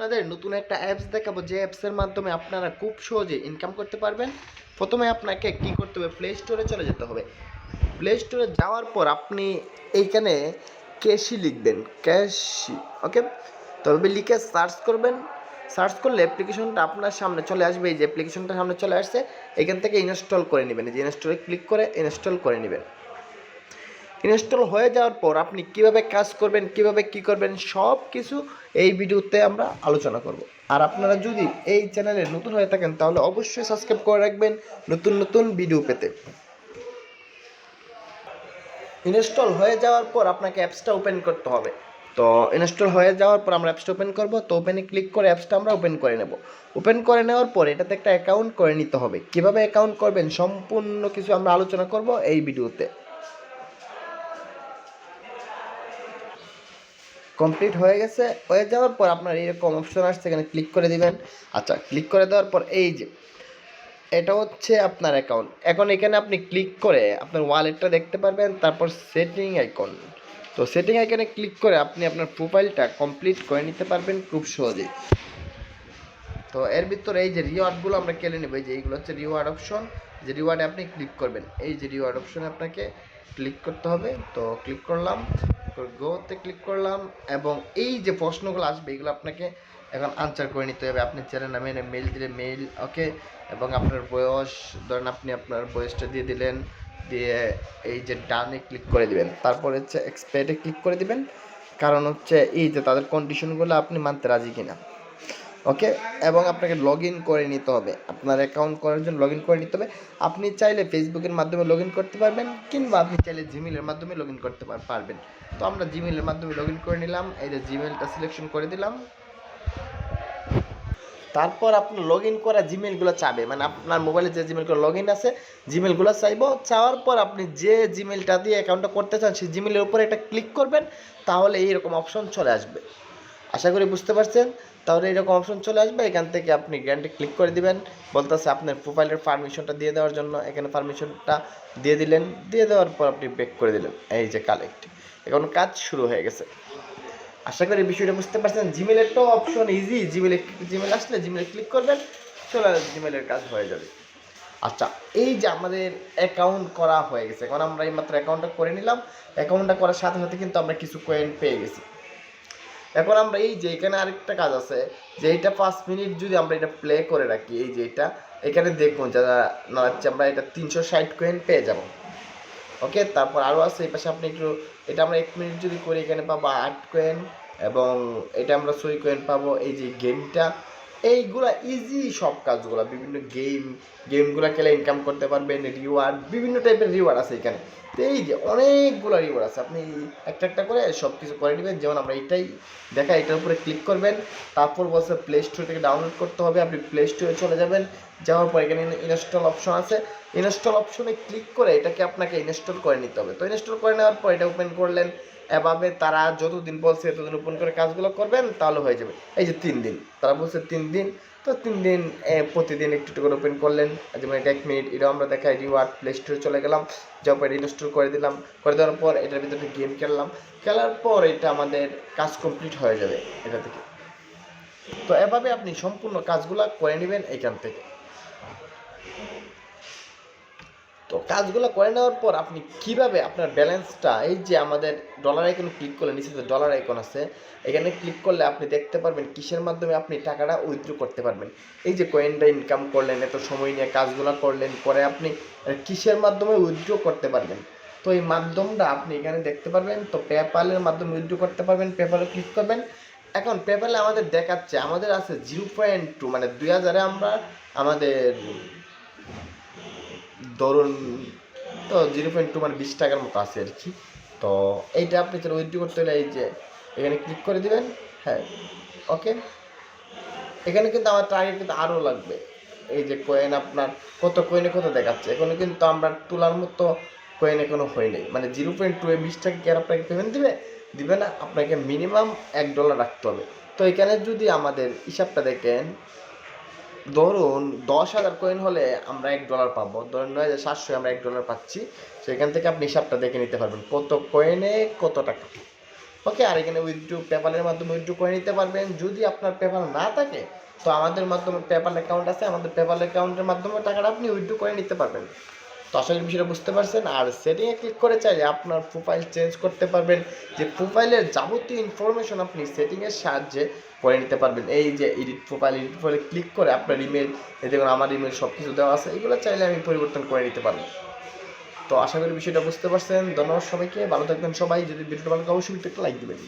আপনাদের নতুন একটা অ্যাপস দেখাবো, যে অ্যাপসের মাধ্যমে আপনারা খুব সহজে ইনকাম করতে পারবেন। প্রথমে আপনাকে কি করতে হবে, প্লে স্টোরে চলে যেতে হবে। প্লে স্টোরে যাওয়ার পর আপনি এইখানে ক্যাশি লিখবেন, ক্যাশি, ওকে। তবে লিখে সার্চ করবেন। সার্চ করলে অ্যাপ্লিকেশনটা আপনার সামনে চলে আসবে। এই যে অ্যাপ্লিকেশনটা সামনে চলে আসছে, এখান থেকে ইনস্টল করে নেবেন। এই যে ইনস্টলে ক্লিক করে ইনস্টল করে নেবেন। ইনস্টল হয়ে যাওয়ার পর আপনি কিভাবে কাজ করবেন, কিভাবে কি করবেন, সব কিছু এই ভিডিওতে আমরা আলোচনা করব। আর আপনারা যদি এই চ্যানেলে নতুন হয়ে থাকেন তাহলে অবশ্যই সাবস্ক্রাইব করে রাখবেন নতুন নতুন ভিডিও পেতে। ইনস্টল হয়ে যাওয়ার পর আপনাকে অ্যাপসটা ওপেন করতে হবে। তো ইনস্টল হয়ে যাওয়ার পর আমরা অ্যাপসটা ওপেন করব। তো ওপেনে ক্লিক করে অ্যাপসটা আমরা ওপেন করে নেব। ওপেন করে নেওয়ার পর এটাতে একটা অ্যাকাউন্ট করে নিতে হবে। কিভাবে অ্যাকাউন্ট করবেন সম্পূর্ণ কিছু আমরা আলোচনা করব এই ভিডিওতে। কমপ্লিট হয়ে গেছে। হয়ে যাওয়ার পর আপনার এরকম অপশন আসছে, এখানে ক্লিক করে দিবেন। আচ্ছা, ক্লিক করে দেওয়ার পর এই যে এটা হচ্ছে আপনার অ্যাকাউন্ট। এখন এখানে আপনি ক্লিক করে আপনার ওয়ালেটটা দেখতে পারবেন, তারপর সেটিং আইকন। তো সেটিং আইকনে ক্লিক করে আপনি আপনার প্রোফাইলটা কমপ্লিট করে নিতে পারবেন খুব সহজেই। তো এর ভিতরে এই যে রিওয়ার্ডগুলো আমরা কেটে নেব। এই যে এইগুলো হচ্ছে রিওয়ার্ড অপশন। যে রিওয়ার্ডে আপনি ক্লিক করবেন, এই যে রিওয়ার্ড অপশনে আপনাকে ক্লিক করতে হবে। তো ক্লিক করলাম, গোতে ক্লিক করলাম, এবং এই যে প্রশ্নগুলো আসবে এগুলো আপনাকে এখন আনসার করে নিতে হবে। আপনি চ্যানেল নামে মেল দিলে মেল, ওকে, এবং আপনার বয়স, ধরেন আপনি আপনার বয়সটা দিয়ে দিলেন, দিয়ে এই যে ডানে ক্লিক করে দিবেন। তারপর হচ্ছে এক্সপায়ারে ক্লিক করে দিবেন, কারণ হচ্ছে এই যে তাদের কন্ডিশনগুলো আপনি মানতে রাজি কিনা, ওকে। এবং আপনাকে লগ ইন করে নিতে হবে। আপনার অ্যাকাউন্ট করার জন্য লগ ইন করে নিতে হবে। আপনি চাইলে ফেসবুকের মাধ্যমে লগ ইন করতে পারবেন, কিংবা আপনি চাইলে জিমেলের মাধ্যমে লগ ইন করতে পারবেন। তো আমরা জিমেলের মাধ্যমে লগ ইন করে নিলাম। এই যে জিমেলটা সিলেকশন করে দিলাম। তারপর আপনার লগ ইন করা জিমেলগুলো চাবে, মানে আপনার মোবাইলে যে জিমেলগুলো লগ ইন আছে জিমেলগুলো চাইবো। চাওয়ার পর আপনি যে জিমেলটা দিয়ে অ্যাকাউন্টটা করতে চান সেই জিমেলের উপরে একটা ক্লিক করবেন, তাহলে এইরকম অপশন চলে আসবে। আশা করি বুঝতে পারছেন। তাহলে এরকম অপশন চলে আসবে, এখান থেকে আপনি গ্যারান্টি ক্লিক করে দিবেন। বলতেছে আপনার প্রোফাইলের পারমিশনটা দিয়ে দেওয়ার জন্য, এখানে পারমিশনটা দিয়ে দিলেন। দিয়ে দেওয়ার পর আপনি ব্যাক করে দিলেন। এই যে কালেক্ট, এখন কাজ শুরু হয়ে গেছে। আশা করি বিষয়টা বুঝতে পারছেন। জিমেলের তো অপশন ইজি, জিমেল আসলে জিমেলে ক্লিক করবেন, চলে জিমেলের কাজ হয়ে যাবে। আচ্ছা, এই যে আমাদের অ্যাকাউন্ট করা হয়ে গেছে, এখন আমরা এই মাত্র অ্যাকাউন্টটা করে নিলাম। অ্যাকাউন্টটা করার সাথে সাথে কিন্তু আমরা কিছু কয়েন পেয়ে গেছি। এখন আমরা এই যে এখানে আরেকটা কাজ আছে, যে এইটা 5 মিনিট যদি আমরা এটা প্লে করে রাখি, এই যে এটা এখানে দেখুন যারা নাড়াচ্ছে, আমরা এটা 360 কয়েন পেয়ে যাব, ওকে। তারপর আরও আছে এই পাশে, আপনি একটু এটা আমরা 1 মিনিট যদি করি এখানে পাবো 8 কয়েন, এবং এটা আমরা 6 কয়েন পাবো। এই যে গেমটা, এইগুলা ইজি সব কাজগুলো, বিভিন্ন গেমগুলো খেলে ইনকাম করতে পারবেন। রিওয়ার্ড, বিভিন্ন টাইপের রিওয়ার্ড আছে এখানে। তো এই যে অনেকগুলো রিওয়ার্ড আছে, আপনি একটা একটা করে সব কিছু করে নেবেন। যেমন আমরা এইটাই দেখা, এটার উপরে ক্লিক করবেন। তারপর বলছে প্লে স্টোর থেকে ডাউনলোড করতে হবে। আপনি প্লে স্টোরে চলে যাবেন। যাওয়ার পর এখানে ইনস্টল অপশন আছে, ইনস্টল অপশনে ক্লিক করে এটাকে আপনাকে ইনস্টল করে নিতে হবে। তো ইনস্টল করে নেওয়ার পর এটা ওপেন করলেন। এভাবে তারা যতদিন বলছে এতদিন ওপেন করে কাজগুলো করবেন, তাহলে হয়ে যাবে। এই যে 3 দিন, তারা বলছে 3 দিন। তো 3 দিন প্রতিদিন একটু একটু করে ওপেন করলেন। যেমন এটা 1 মিনিট, এটাও আমরা দেখাই রিওয়ার্ড। প্লে স্টোরে চলে গেলাম, যাওয়ার পর ইনস্টল করে দিলাম। করে দেওয়ার পর এটার ভিতরে গেম খেললাম। খেলার পর এটা আমাদের কাজ কমপ্লিট হয়ে যাবে এটা থেকে। তো এভাবে আপনি সম্পূর্ণ কাজগুলো করে নেবেন এখান থেকে। তো কাজগুলো করে নেওয়ার পর আপনি কিভাবে আপনার ব্যালেন্সটা, এই যে আমাদের ডলার আইকনে ক্লিক করলে নিচে যে ডলার আইকন আছে, এখানে ক্লিক করলে আপনি দেখতে পারবেন কিসের মাধ্যমে আপনি টাকাটা উইথড্র করতে পারবেন। এই যে কয়েনটা ইনকাম করলেন, এত সময় নিয়ে কাজগুলো করলেন, পরে আপনি কিসের মাধ্যমে উইথড্র করতে পারবেন। তো এই মাধ্যমটা আপনি এখানে দেখতে পারবেন। তো পেপ্যালের মাধ্যমে উইথড্র করতে পারবেন, পেপ্যালে ক্লিক করবেন। এখন পেপ্যালে আমাদের দেখাচ্ছে আমাদের আছে 0.2, মানে 2000-এ আমরা আমাদের ধরুন, তো 0.2 মানে 20 টাকার মতো আছে আর কি। তো এইটা আপনি চলো উইথড্র করতে হলে এই যে এখানে ক্লিক করে দিবেন। হ্যাঁ, ওকে। এখানে কিন্তু আমার টার্গেট কিন্তু আরও লাগবে। এই যে কয়েন আপনার কত কয়েনে কত দেখাচ্ছে, এখানে কিন্তু আমরা তোলার মতো কয়েন এখনো হয়নি। মানে 0.2-এ 20 টাকা কি আর আপনাকে পেমেন্ট দিবে না, আপনাকে মিনিমাম $1 রাখতে হবে। তো এখানে যদি আমাদের হিসাবটা দেখেন, ধরুন 10,000 কয়েন হলে আমরা $1 পাবো। ধরুন 9,700 আমরা $1 পাচ্ছি। সেখান থেকে আপনি হিসাবটা দেখে নিতে পারবেন কত কয়েনে কত টাকা। ওকে, আর এখানে উইথড্র পেপ্যালের মাধ্যমে উইথড্র করে নিতে পারবেন। যদি আপনার পেপ্যাল না থাকে তো আমাদের মাধ্যমে পেপ্যাল অ্যাকাউন্ট আছে, আমাদের পেপ্যাল অ্যাকাউন্টের মাধ্যমে টাকাটা আপনি উইথড্র করে নিতে পারবেন। তো আশা করি বিষয়টা বুঝতে পারছেন। আর সেটিংয়ে ক্লিক করে চাইলে আপনার প্রোফাইল চেঞ্জ করতে পারবেন, যে প্রোফাইলের যাবতীয় ইনফরমেশন আপনি সেটিংয়ের সাহায্যে করে নিতে পারবেন। এই যে এডিট প্রোফাইলে ক্লিক করে আপনার ইমেল, এই দেখুন আমার ইমেল সব কিছু দেওয়া আছে, এগুলো চাইলে আমি পরিবর্তন করে নিতে পারবো। তো আশা করি বিষয়টা বুঝতে পারছেন। ধন্যবাদ সবাইকে, ভালো থাকবেন সবাই। যদি ভিডিওটা ভালো লাগে অবশ্যই একটা লাইক দেবেন।